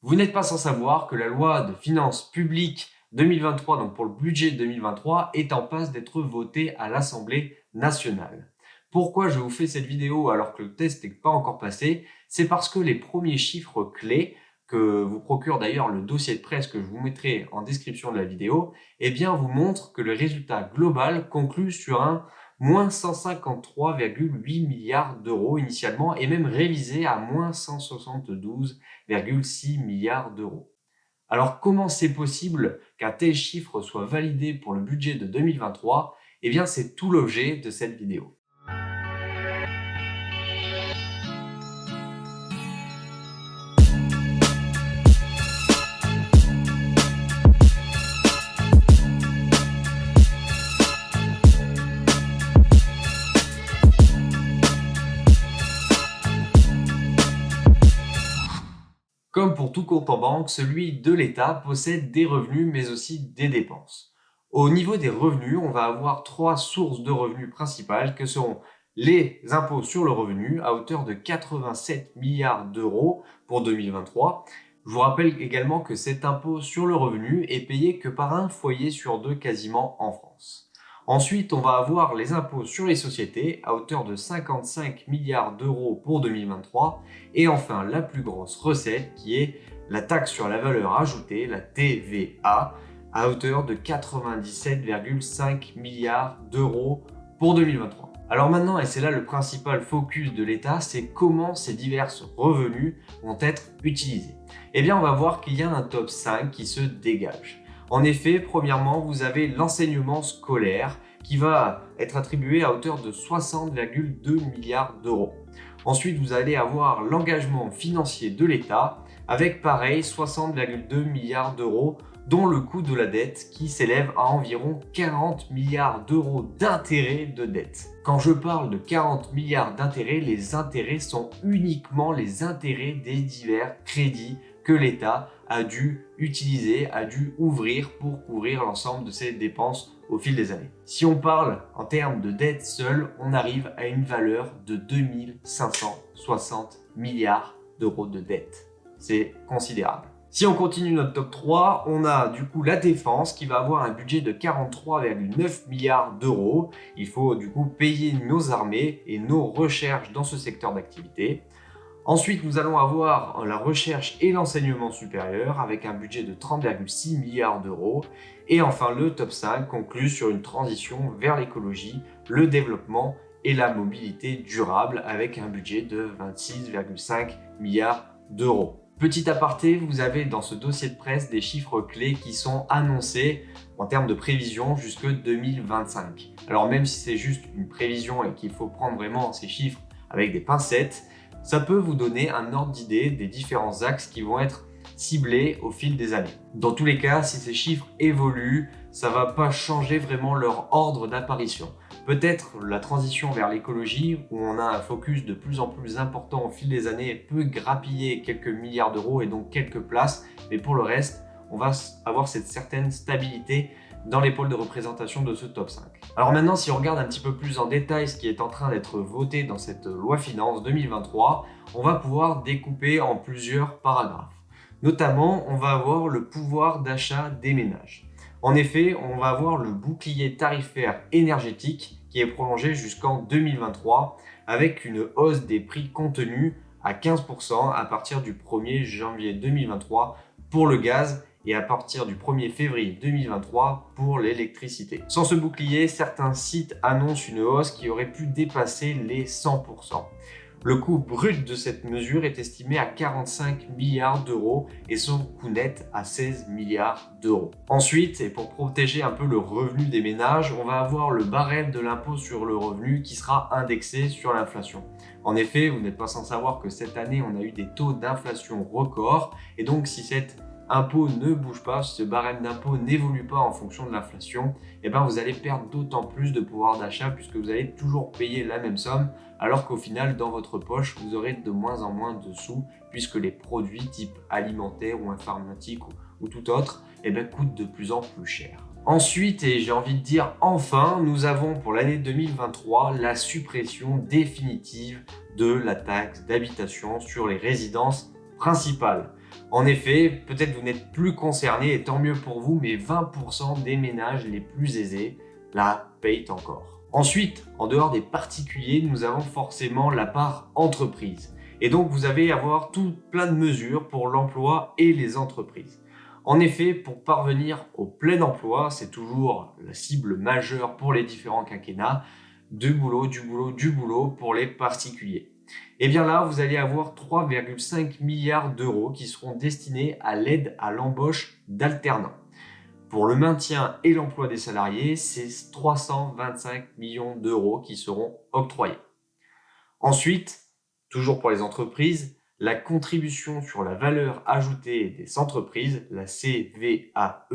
Vous n'êtes pas sans savoir que la loi de finances publiques 2023, donc pour le budget 2023, est en passe d'être votée à l'Assemblée nationale. Pourquoi je vous fais cette vidéo alors que le test n'est pas encore passé? C'est parce que les premiers chiffres clés que vous procure d'ailleurs le dossier de presse que je vous mettrai en description de la vidéo, eh bien vous montrent que le résultat global conclut sur un moins 153,8 milliards d'euros initialement et même révisé à moins 172,6 milliards d'euros. Alors comment c'est possible qu'un tel chiffre soit validé pour le budget de 2023? Eh bien c'est tout l'objet de cette vidéo. Comme pour tout compte en banque, celui de l'État possède des revenus mais aussi des dépenses. Au niveau des revenus, on va avoir trois sources de revenus principales que seront les impôts sur le revenu à hauteur de 87 milliards d'euros pour 2023. Je vous rappelle également que cet impôt sur le revenu est payé que par un foyer sur deux quasiment en France. Ensuite, on va avoir les impôts sur les sociétés à hauteur de 55 milliards d'euros pour 2023. Et enfin, la plus grosse recette qui est la taxe sur la valeur ajoutée, la TVA, à hauteur de 97,5 milliards d'euros pour 2023. Alors maintenant, et c'est là le principal focus de l'État, c'est comment ces divers revenus vont être utilisés. Eh bien, on va voir qu'il y a un top 5 qui se dégage. En effet, premièrement, vous avez l'enseignement scolaire qui va être attribué à hauteur de 60,2 milliards d'euros. Ensuite, vous allez avoir l'engagement financier de l'État avec pareil 60,2 milliards d'euros dont le coût de la dette qui s'élève à environ 40 milliards d'euros d'intérêts de dette. Quand je parle de 40 milliards d'intérêts, les intérêts sont uniquement les intérêts des divers crédits que l'État a dû utiliser, a dû ouvrir pour couvrir l'ensemble de ses dépenses au fil des années. Si on parle en termes de dette seule, on arrive à une valeur de 2560 milliards d'euros de dette. C'est considérable. Si on continue notre top 3, on a du coup la défense qui va avoir un budget de 43,9 milliards d'euros. Il faut du coup payer nos armées et nos recherches dans ce secteur d'activité. Ensuite, nous allons avoir la recherche et l'enseignement supérieur avec un budget de 30,6 milliards d'euros. Et enfin, le top 5 conclut sur une transition vers l'écologie, le développement et la mobilité durable avec un budget de 26,5 milliards d'euros. Petit aparté, vous avez dans ce dossier de presse des chiffres clés qui sont annoncés en termes de prévision jusque 2025. Alors même si c'est juste une prévision et qu'il faut prendre vraiment ces chiffres avec des pincettes, ça peut vous donner un ordre d'idée des différents axes qui vont être ciblés au fil des années. Dans tous les cas, si ces chiffres évoluent, ça ne va pas changer vraiment leur ordre d'apparition. Peut-être la transition vers l'écologie, où on a un focus de plus en plus important au fil des années, peut grappiller quelques milliards d'euros et donc quelques places, mais pour le reste, on va avoir cette certaine stabilité dans les pôles de représentation de ce top 5. Alors maintenant, si on regarde un petit peu plus en détail ce qui est en train d'être voté dans cette loi finance 2023, on va pouvoir découper en plusieurs paragraphes. Notamment, on va avoir le pouvoir d'achat des ménages. En effet, on va avoir le bouclier tarifaire énergétique qui est prolongé jusqu'en 2023 avec une hausse des prix contenus à 15% à partir du 1er janvier 2023 pour le gaz et à partir du 1er février 2023 pour l'électricité. Sans ce bouclier, certains sites annoncent une hausse qui aurait pu dépasser les 100%. Le coût brut de cette mesure est estimé à 45 milliards d'euros et son coût net à 16 milliards d'euros. Ensuite, et pour protéger un peu le revenu des ménages, on va avoir le barème de l'impôt sur le revenu qui sera indexé sur l'inflation. En effet, vous n'êtes pas sans savoir que cette année, on a eu des taux d'inflation records et donc si cet impôt ne bouge pas, si ce barème d'impôt n'évolue pas en fonction de l'inflation, eh bien vous allez perdre d'autant plus de pouvoir d'achat puisque vous allez toujours payer la même somme alors qu'au final, dans votre poche, vous aurez de moins en moins de sous puisque les produits type alimentaire ou informatique ou tout autre coûtent de plus en plus cher. Ensuite, et j'ai envie de dire enfin, nous avons pour l'année 2023 la suppression définitive de la taxe d'habitation sur les résidences principales. En effet, peut-être vous n'êtes plus concerné et tant mieux pour vous, mais 20% des ménages les plus aisés la payent encore. Ensuite, en dehors des particuliers, nous avons forcément la part entreprise. Et donc, vous allez avoir tout plein de mesures pour l'emploi et les entreprises. En effet, pour parvenir au plein emploi, c'est toujours la cible majeure pour les différents quinquennats, du boulot pour les particuliers. Et bien là, vous allez avoir 3,5 milliards d'euros qui seront destinés à l'aide à l'embauche d'alternants. Pour le maintien et l'emploi des salariés, c'est 325 millions d'euros qui seront octroyés. Ensuite, toujours pour les entreprises, la contribution sur la valeur ajoutée des entreprises, la CVAE,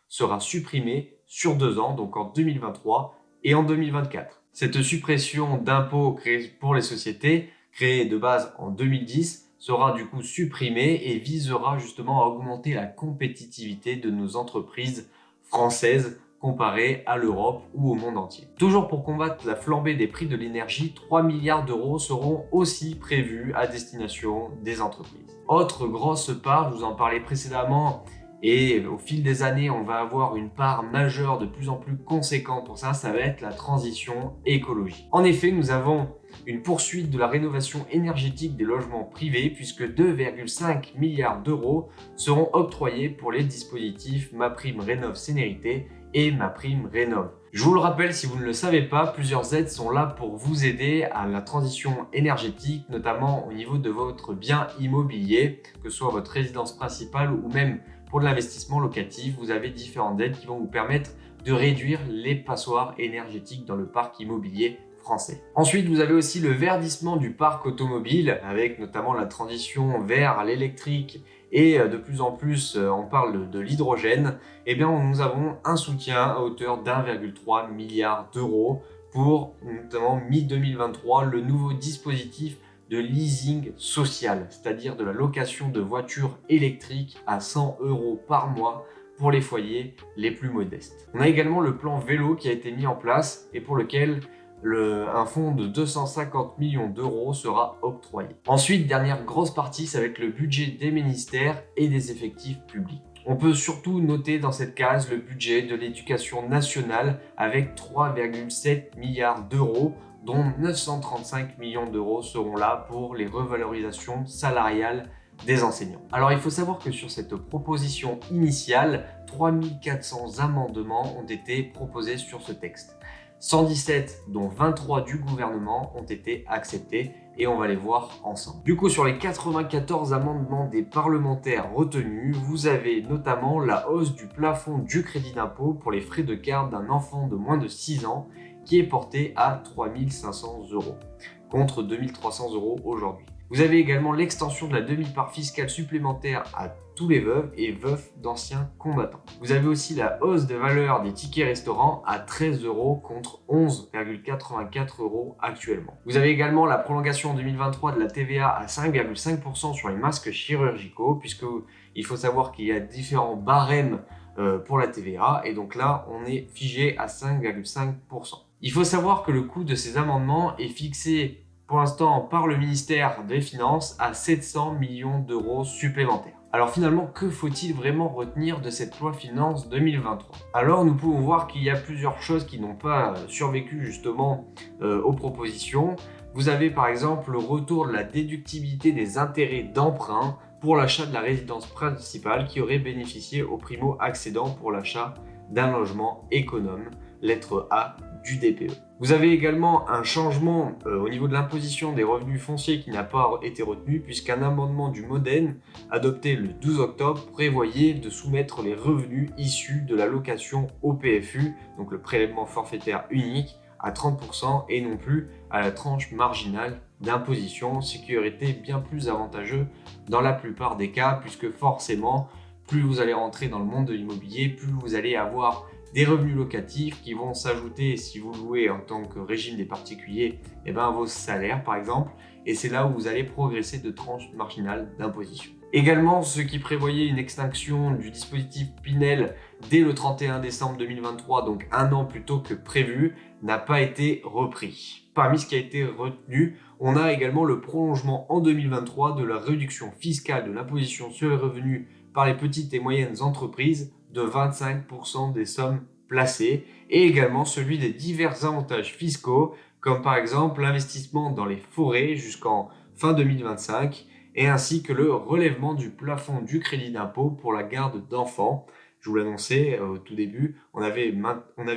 sera supprimée sur 2 ans, donc en 2023 et en 2024. Cette suppression d'impôts pour les sociétés, créée de base en 2010, sera du coup supprimée et visera justement à augmenter la compétitivité de nos entreprises françaises comparées à l'Europe ou au monde entier. Toujours pour combattre la flambée des prix de l'énergie, 3 milliards d'euros seront aussi prévus à destination des entreprises. Autre grosse part, je vous en parlais précédemment, et au fil des années, on va avoir une part majeure de plus en plus conséquente pour ça, ça va être la transition écologique. En effet, nous avons une poursuite de la rénovation énergétique des logements privés puisque 2,5 milliards d'euros seront octroyés pour les dispositifs MaPrimeRénov'-Sénérité et MaPrimeRénov'. Je vous le rappelle, si vous ne le savez pas, plusieurs aides sont là pour vous aider à la transition énergétique, notamment au niveau de votre bien immobilier, que ce soit votre résidence principale ou même pour de l'investissement locatif. Vous avez différentes aides qui vont vous permettre de réduire les passoires énergétiques dans le parc immobilier français. Ensuite, vous avez aussi le verdissement du parc automobile avec notamment la transition vers l'électrique et de plus en plus on parle de l'hydrogène. Eh bien, nous avons un soutien à hauteur d'1,3 milliard d'euros pour notamment mi-2023 le nouveau dispositif de leasing social, c'est-à-dire de la location de voitures électriques à 100 € par mois pour les foyers les plus modestes. On a également le plan vélo qui a été mis en place et pour lequel un fonds de 250 millions d'euros sera octroyé. Ensuite, dernière grosse partie, ça va être le budget des ministères et des effectifs publics. On peut surtout noter dans cette case le budget de l'éducation nationale avec 3,7 milliards d'euros, dont 935 millions d'euros seront là pour les revalorisations salariales des enseignants. Alors il faut savoir que sur cette proposition initiale, 3400 amendements ont été proposés sur ce texte. 117, dont 23 du gouvernement, ont été acceptés et on va les voir ensemble. Du coup, sur les 94 amendements des parlementaires retenus, vous avez notamment la hausse du plafond du crédit d'impôt pour les frais de garde d'un enfant de moins de 6 ans qui est porté à 3 500 € contre 2 300 € aujourd'hui. Vous avez également l'extension de la demi-part fiscale supplémentaire à tous les veuves et veufs d'anciens combattants. Vous avez aussi la hausse de valeur des tickets restaurants à 13 € contre 11,84 € actuellement. Vous avez également la prolongation en 2023 de la TVA à 5,5% sur les masques chirurgicaux, puisque il faut savoir qu'il y a différents barèmes pour la TVA et donc là on est figé à 5,5%. Il faut savoir que le coût de ces amendements est fixé pour l'instant par le ministère des Finances à 700 millions d'euros supplémentaires. Alors finalement, que faut-il vraiment retenir de cette loi finance 2023 ? Alors nous pouvons voir qu'il y a plusieurs choses qui n'ont pas survécu justement aux propositions. Vous avez par exemple le retour de la déductibilité des intérêts d'emprunt pour l'achat de la résidence principale qui aurait bénéficié aux primo-accédants pour l'achat d'un logement économe, lettre A du DPE. Vous avez également un changement au niveau de l'imposition des revenus fonciers qui n'a pas été retenu puisqu'un amendement du Modem adopté le 12 octobre prévoyait de soumettre les revenus issus de la location au PFU, donc le prélèvement forfaitaire unique, à 30% et non plus à la tranche marginale d'imposition, ce qui aurait été bien plus avantageux dans la plupart des cas puisque forcément, plus vous allez rentrer dans le monde de l'immobilier, plus vous allez avoir des revenus locatifs qui vont s'ajouter si vous louez en tant que régime des particuliers, vos salaires par exemple, et c'est là où vous allez progresser de tranche marginale d'imposition. Également, ceux qui prévoyaient une extinction du dispositif Pinel dès le 31 décembre 2023, donc un an plus tôt que prévu, n'a pas été repris. Parmi ce qui a été retenu, on a également le prolongement en 2023 de la réduction fiscale de l'imposition sur les revenus par les petites et moyennes entreprises de 25% des sommes placées, et également celui des divers avantages fiscaux, comme par exemple l'investissement dans les forêts jusqu'en fin 2025, et ainsi que le relèvement du plafond du crédit d'impôt pour la garde d'enfants. Je vous l'annonçais au tout début, on avait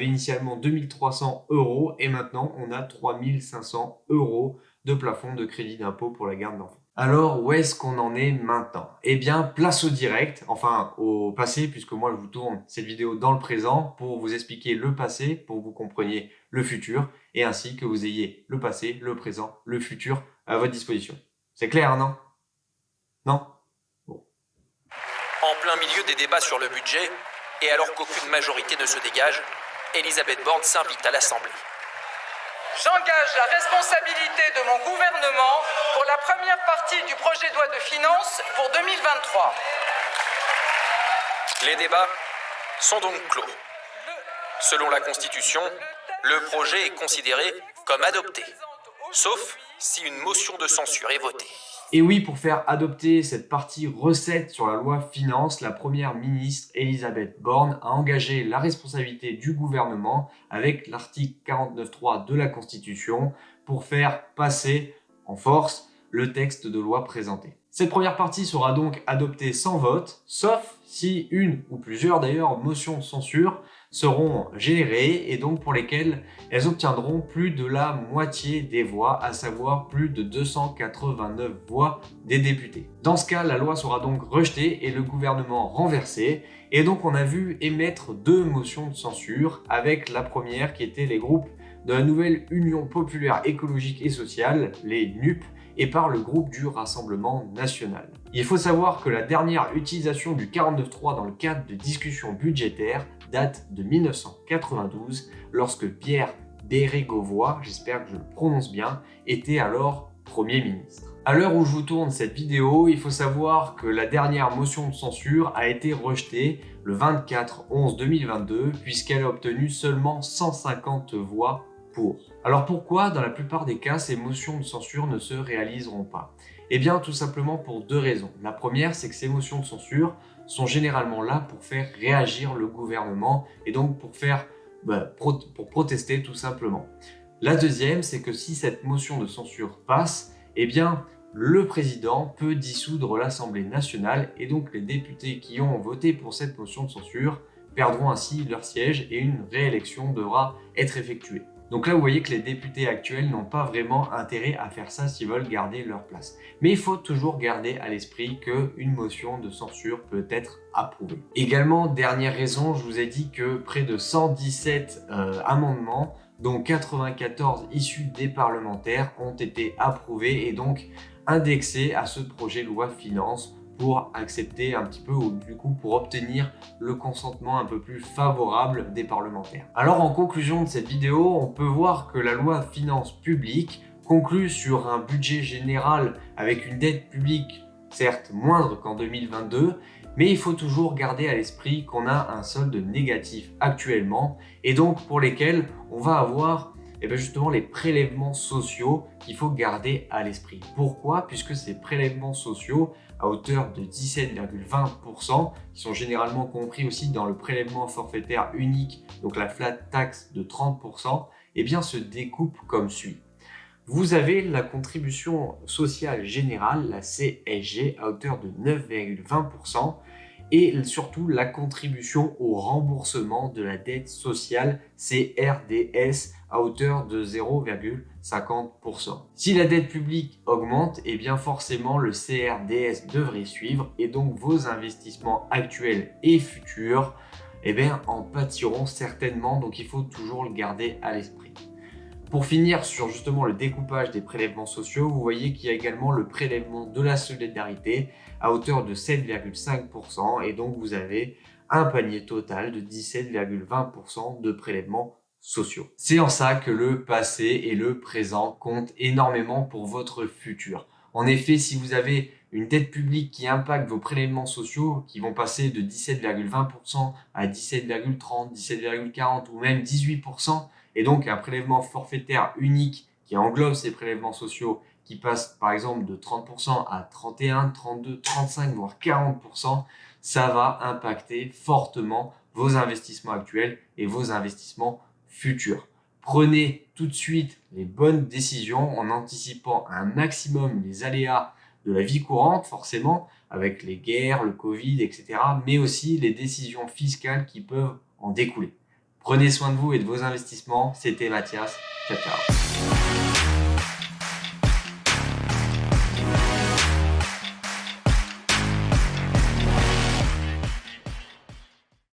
initialement 2300 € et maintenant on a 3500 € de plafond de crédit d'impôt pour la garde d'enfants. Alors, où est-ce qu'on en est maintenant? Eh bien, place au direct, enfin au passé, puisque moi je vous tourne cette vidéo dans le présent pour vous expliquer le passé, pour que vous compreniez le futur, et ainsi que vous ayez le passé, le présent, le futur à votre disposition. C'est clair, non? Non? Bon. En plein milieu des débats sur le budget, et alors qu'aucune majorité ne se dégage, Elisabeth Borne s'invite à l'Assemblée. J'engage la responsabilité de mon gouvernement pour la première partie du projet de loi de finances pour 2023. Les débats sont donc clos. Selon la Constitution, le projet est considéré comme adopté, sauf si une motion de censure est votée. Et oui, pour faire adopter cette partie recette sur la loi finance, la première ministre Elisabeth Borne a engagé la responsabilité du gouvernement avec l'article 49.3 de la Constitution pour faire passer en force le texte de loi présenté. Cette première partie sera donc adoptée sans vote, sauf si une ou plusieurs d'ailleurs motions de censure seront générées et donc pour lesquelles elles obtiendront plus de la moitié des voix, à savoir plus de 289 voix des députés. Dans ce cas, la loi sera donc rejetée et le gouvernement renversé. Et donc on a vu émettre deux motions de censure, avec la première qui était les groupes de la nouvelle Union populaire écologique et sociale, les NUP, et par le groupe du Rassemblement national. Il faut savoir que la dernière utilisation du 49.3 dans le cadre de discussions budgétaires date de 1992, lorsque Pierre Bérégovoy, j'espère que je le prononce bien, était alors Premier ministre. À l'heure où je vous tourne cette vidéo, il faut savoir que la dernière motion de censure a été rejetée le 24/11/2022, puisqu'elle a obtenu seulement 150 voix pour. Alors pourquoi, dans la plupart des cas, ces motions de censure ne se réaliseront pas? Eh bien, tout simplement pour deux raisons. La première, c'est que ces motions de censure sont généralement là pour faire réagir le gouvernement et donc pour protester tout simplement. La deuxième, c'est que si cette motion de censure passe, eh bien, le président peut dissoudre l'Assemblée nationale et donc les députés qui ont voté pour cette motion de censure perdront ainsi leur siège et une réélection devra être effectuée. Donc là, vous voyez que les députés actuels n'ont pas vraiment intérêt à faire ça s'ils veulent garder leur place. Mais il faut toujours garder à l'esprit qu'une motion de censure peut être approuvée. Également, dernière raison, je vous ai dit que près de 117 amendements, dont 94 issus des parlementaires, ont été approuvés et donc indexés à ce projet de loi finance pour accepter un petit peu, ou du coup pour obtenir le consentement un peu plus favorable des parlementaires. Alors en conclusion de cette vidéo, on peut voir que la loi finances publiques conclut sur un budget général avec une dette publique certes moindre qu'en 2022, mais il faut toujours garder à l'esprit qu'on a un solde négatif actuellement et donc pour lesquels on va avoir justement les prélèvements sociaux qu'il faut garder à l'esprit. Pourquoi? Puisque ces prélèvements sociaux à hauteur de 17,20%, qui sont généralement compris aussi dans le prélèvement forfaitaire unique, donc la flat tax de 30%, eh bien se découpent comme suit. Vous avez la contribution sociale générale, la CSG, à hauteur de 9,20%, et surtout la contribution au remboursement de la dette sociale CRDS à hauteur de 0,50%. Si la dette publique augmente, eh bien forcément le CRDS devrait suivre et donc vos investissements actuels et futurs en pâtiront certainement, donc il faut toujours le garder à l'esprit. Pour finir sur justement le découpage des prélèvements sociaux, vous voyez qu'il y a également le prélèvement de la solidarité à hauteur de 7,5% et donc vous avez un panier total de 17,20% de prélèvements sociaux. C'est en ça que le passé et le présent comptent énormément pour votre futur. En effet, si vous avez une dette publique qui impacte vos prélèvements sociaux, qui vont passer de 17,20% à 17,30, 17,40 ou même 18%, et donc un prélèvement forfaitaire unique qui englobe ces prélèvements sociaux, qui passe par exemple de 30% à 31, 32, 35, voire 40%, ça va impacter fortement vos investissements actuels et vos investissements futurs. Prenez tout de suite les bonnes décisions en anticipant un maximum les aléas de la vie courante, forcément, avec les guerres, le Covid, etc., mais aussi les décisions fiscales qui peuvent en découler. Prenez soin de vous et de vos investissements. C'était Mathias. Ciao, ciao.